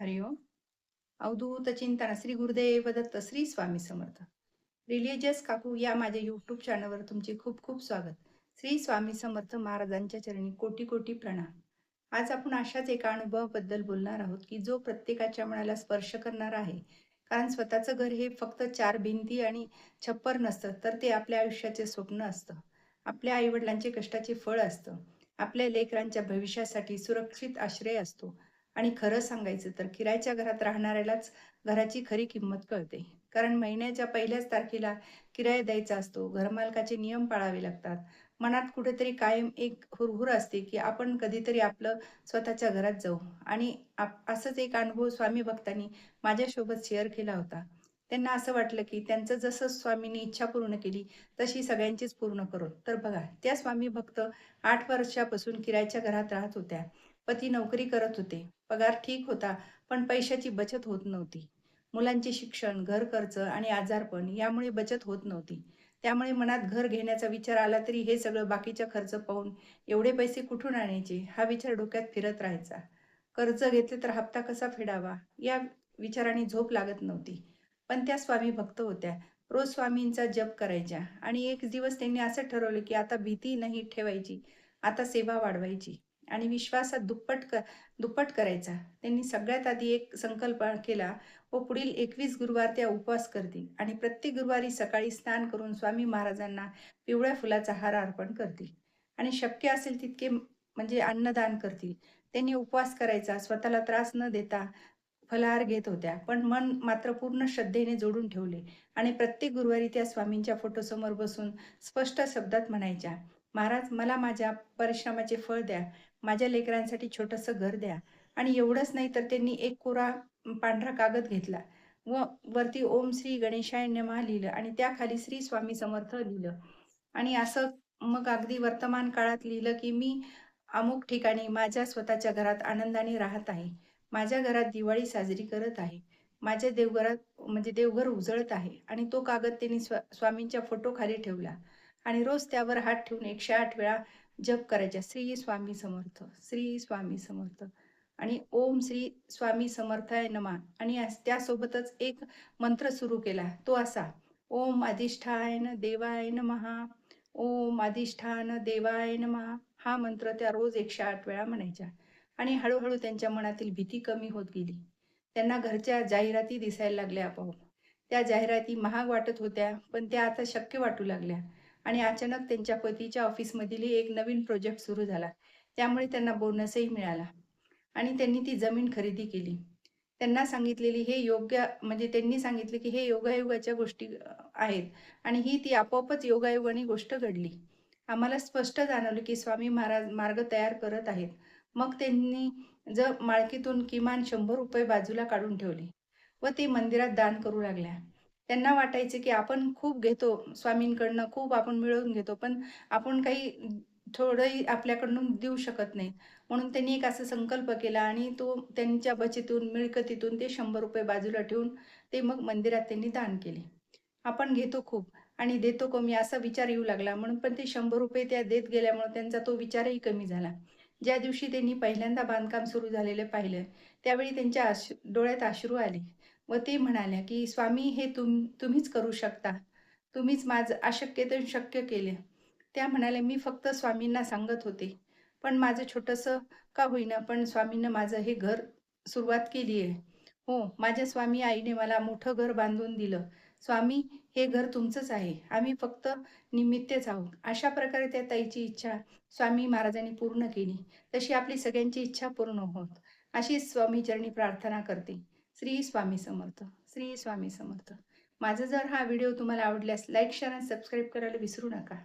हरिओम. अवधूत चिंतन श्री गुरुदेव दत्त श्री स्वामी समर्थ. रिलिजियस काकू या माझ्या यूट्यूब चॅनलवर तुमचे खूप खूप स्वागत. श्री स्वामी समर्थ महाराजांच्या चरणी कोटी कोटी प्रणाम. आज आपण अशाच एका अनुभवाबद्दल बोलणार आहोत की जो प्रत्येकाच्या मनाला स्पर्श करणार आहे. कारण स्वतःचं घर हे फक्त चार भिंती आणि छप्पर नसतं, तर ते आपल्या आयुष्याचे स्वप्न असतं. आपल्या आईवडिलांचे कष्टाचे फळ असतं. आपल्या लेकरांच्या भविष्यासाठी सुरक्षित आश्रय असतो. आणि खरं सांगायचं तर किरायच्या घरात राहणाऱ्यालाच घराची खरी किंमत कळते. कारण महिन्याच्या पहिल्याच तारखेला किराया द्यायचा असतो. घरमालकाचे नियम पाळावे लागतात. मनात कुठेतरी कायम एक हुरहुर असते की आपण कधीतरी आपलं स्वतःच्या घरात जाऊ. आणि असंच एक अनुभव स्वामी भक्तांनी माझ्यासोबत शेअर केला होता. त्यांना असं वाटलं की त्यांचं जसं स्वामींनी इच्छा पूर्ण केली तशी सगळ्यांचीच पूर्ण करो. तर बघा, त्या स्वामी भक्त 8 वर्षापासून किरायच्या घरात राहत होत्या. पती नोकरी करत होते. पगार ठीक होता, पण पैशाची बचत होत नव्हती. मुलांचे शिक्षण, घर खर्च आणि आजारपण यामुळे बचत होत नव्हती. त्यामुळे मनात घर घेण्याचा विचार आला तरी हे सगळं बाकीचा खर्च पाहून एवढे पैसे कुठून आणायचे हा विचार डोक्यात फिरत राहायचा. कर्ज घेतले तर हप्ता कसा फेडावा या विचाराने झोप लागत नव्हती. पण त्या स्वामी भक्त होत्या. रोज स्वामींचा जप करायच्या आणि एक दिवस त्यांनी असं ठरवलं की आता भीती नाही ठेवायची, आता सेवा वाढवायची आणि विश्वासात दुप्पट करायचा. त्यांनी सगळ्यात आधी एक संकल्प केला व पुढील 21 गुरुवार त्या उपवास करतील आणि प्रत्येक गुरुवारी सकाळी स्नान करून स्वामी महाराजांना पिवळ्या फुलाचा हार अर्पण करतील आणि शक्य असेल तितके म्हणजे अन्नदान करतील. त्यांनी उपवास करायचा, स्वतःला त्रास न देता फलाहार घेत होत्या, पण मन मात्र पूर्ण श्रद्धेने जोडून ठेवले आणि प्रत्येक गुरुवारी त्या स्वामींच्या फोटोसमोर बसून स्पष्ट शब्दात म्हणायच्या, महाराज मला माझ्या परिश्रमाचे फळ द्या, माझ्या लेकरांसाठी छोटंसं घर द्या. आणि एवढंच नाही तर त्यांनी एक कोरा पांढरा कागद घेतला व वरती ओम श्री गणेशाय नमः लिहिलं आणि त्याखाली श्री स्वामी समर्थ लिहिलं. आणि असं मग अगदी वर्तमान काळात लिहिलं की मी अमुक ठिकाणी माझ्या स्वतःच्या घरात आनंदाने राहत आहे. माझ्या घरात दिवाळी साजरी करत आहे. माझ्या देवघरात म्हणजे देवघर उजळत आहे. आणि तो कागद त्यांनी स्वामींच्या फोटो खाली ठेवला आणि रोज त्यावर हात ठेवून 108 वेळा जप करायच्या. श्री स्वामी समर्थ, श्री स्वामी समर्थ आणि ओम श्री स्वामी समर्थाय नमः. आणि त्यासोबतच एक मंत्र सुरू केला, तो असा, ओम अधिष्ठान देवाय नमः, ओम अधिष्ठान देवाय नमः. हा मंत्र त्या रोज 108 वेळा म्हणायच्या आणि हळूहळू त्यांच्या मनातील भीती कमी होत गेली. त्यांना घरच्या जाहिराती दिसायला लागल्या आपोआप. त्या जाहिराती महाग वाटत होत्या, पण त्या आता शक्य वाटू लागल्या. आणि अचानक त्यांच्या पतीच्या ऑफिसमधील एक नवीन प्रोजेक्ट सुरू झाला. त्यामुळे त्यांना बोनसही मिळाला आणि त्यांनी ती जमीन खरेदी केली. त्यांनी सांगितले की हे योगायोगाच्या गोष्टी आहेत आणि ती आपोआपच योगायोगाने गोष्ट घडली. आम्हाला स्पष्ट जाणवलं की स्वामी महाराज मार्ग तयार करत आहेत. मग त्यांनी मालकीतून किमान ₹100 बाजूला काढून ठेवले व ते मंदिरात दान करू लागल्या. त्यांना वाटायचे की आपण खूप घेतो स्वामींकडनं, खूप आपण मिळवून घेतो, पण आपण काही थोडंही आपल्याकडून देऊ शकत नाही. म्हणून त्यांनी एक असा संकल्प केला आणि तो त्यांच्या बचतीतून, मिळकतीतून ते ₹100 बाजूला ठेवून ते मग मंदिरात त्यांनी दान केले. आपण घेतो खूप आणि देतो कमी असा विचार येऊ लागला. म्हणून पण ते ₹100 त्या देत गेल्यामुळे त्यांचा तो विचारही कमी झाला. ज्या दिवशी त्यांनी पहिल्यांदा बांधकाम सुरू झालेलं पाहिलं, त्यावेळी त्यांच्या डोळ्यात अश्रू आले व ते म्हणाल्या, की "स्वामी हे तुम्हीच करू शकता. तुम्हीच माझं अशक्य ते शक्य केले." त्या म्हणाल्या, "मी फक्त स्वामींना सांगत होते. पण माझं छोटंसं का होईना, पण स्वामींना माझं हे घर सुरुवात केली आहे. हो, माझ्या स्वामी आईने मला मोठं घर बांधून दिलं. स्वामी हे घर तुमचंच आहे. आम्ही फक्त निमित्तच आहोत." अशा प्रकारे त्या ताईची इच्छा स्वामी महाराजांनी पूर्ण केली. तशी आपली सगळ्यांची इच्छा पूर्ण होत. अशीच स्वामीचरणी प्रार्थना करते. श्री स्वामी समर्थ, श्री स्वामी समर्थ. माझा जर हा व्हिडिओ तुम्हाला आवडल्यास लाईक, शेअर आणि सबस्क्राईब करायला विसरू नका.